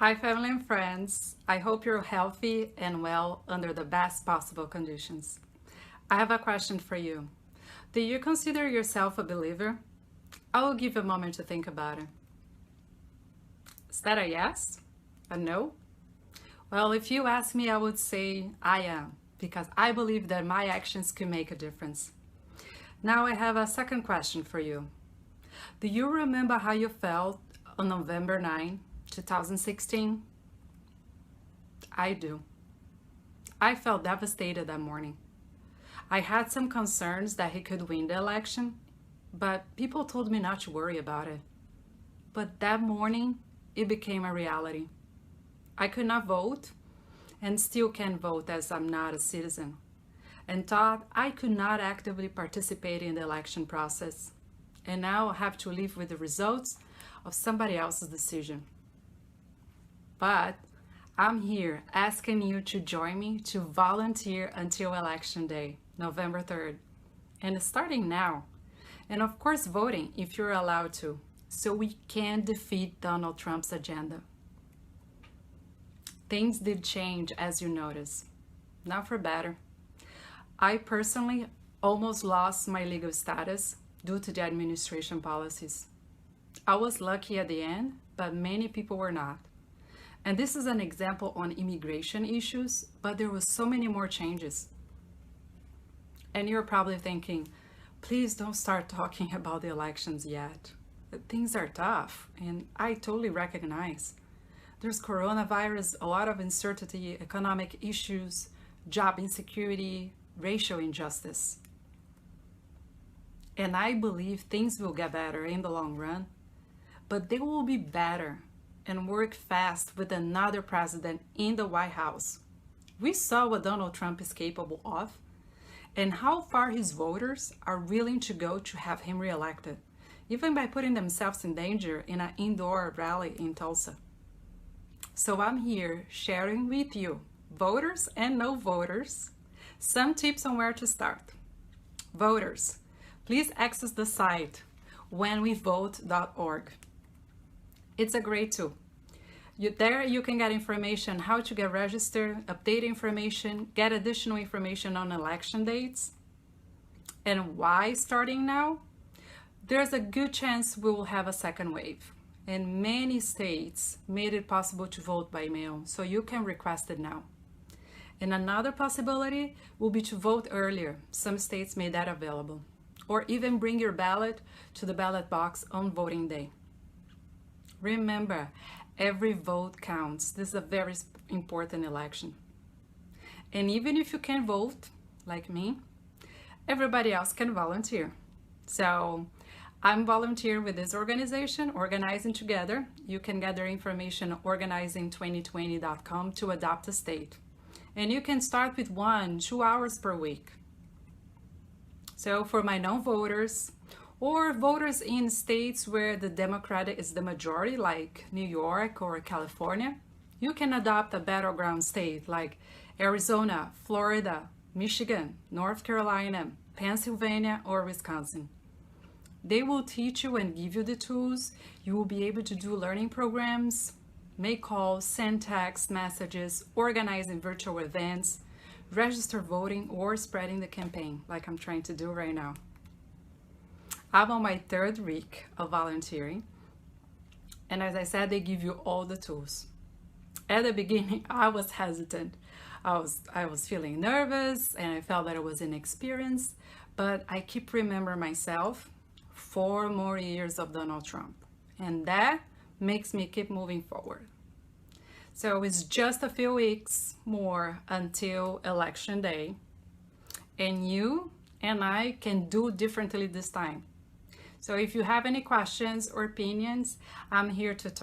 Hi family and friends, I hope you're healthy and well under the best possible conditions. I have a question for you. Do you consider yourself a believer? I will give you a moment to think about it. Is that a yes? A no? Well, if you ask me, I would say I am, because I believe that my actions can make a difference. Now I have a second question for you. Do you remember how you felt on November 9, 2016? I do. I felt devastated that morning. I had some concerns that he could win the election, but people told me not to worry about it. But that morning, it became a reality. I could not vote and still can't vote as I'm not a citizen, and thought I could not actively participate in the election process. And now I have to live with the results of somebody else's decision. But I'm here asking you to join me to volunteer until Election Day, November 3rd. And starting now. And of course voting if you're allowed to, so we can defeat Donald Trump's agenda. Things did change, as you notice. Not for better. I personally almost lost my legal status due to the administration policies. I was lucky at the end, but many people were not. And this is an example on immigration issues, but there was so many more changes. And you're probably thinking, please don't start talking about the elections yet. Things are tough, and I totally recognize. There's coronavirus, a lot of uncertainty, economic issues, job insecurity, racial injustice. And I believe things will get better in the long run, but they will be better and work fast with another president in the White House. We saw what Donald Trump is capable of and how far his voters are willing to go to have him reelected, even by putting themselves in danger in an indoor rally in Tulsa. So I'm here sharing with you, voters and no voters, some tips on where to start. Voters, please access the site whenwevote.org. It's a great tool. There you can get information how to get registered, update information, get additional information on election dates. And why starting now? There's a good chance we will have a second wave. And many states made it possible to vote by mail, so you can request it now. And another possibility will be to vote earlier. Some states made that available. Or even bring your ballot to the ballot box on voting day. Remember, every vote counts. This is a very important election. And even if you can't vote, like me, everybody else can volunteer. So I'm volunteer with this organization, Organizing Together. You can gather information at organizing2020.com to adopt a state. And you can start with 1-2 hours per week. So for my non-voters, or voters in states where the Democratic is the majority, like New York or California, you can adopt a battleground state like Arizona, Florida, Michigan, North Carolina, Pennsylvania, or Wisconsin. They will teach you and give you the tools. You will be able to do learning programs, make calls, send text messages, organizing virtual events, register voting, or spreading the campaign like I'm trying to do right now. I'm on my 3rd week of volunteering, and as I said, they give you all the tools. At the beginning, I was hesitant. I was feeling nervous, and I felt that I was inexperienced, but I keep remembering myself 4 more years of Donald Trump, and that makes me keep moving forward. So it's just a few weeks more until Election Day, and you and I can do differently this time. So if you have any questions or opinions, I'm here to talk.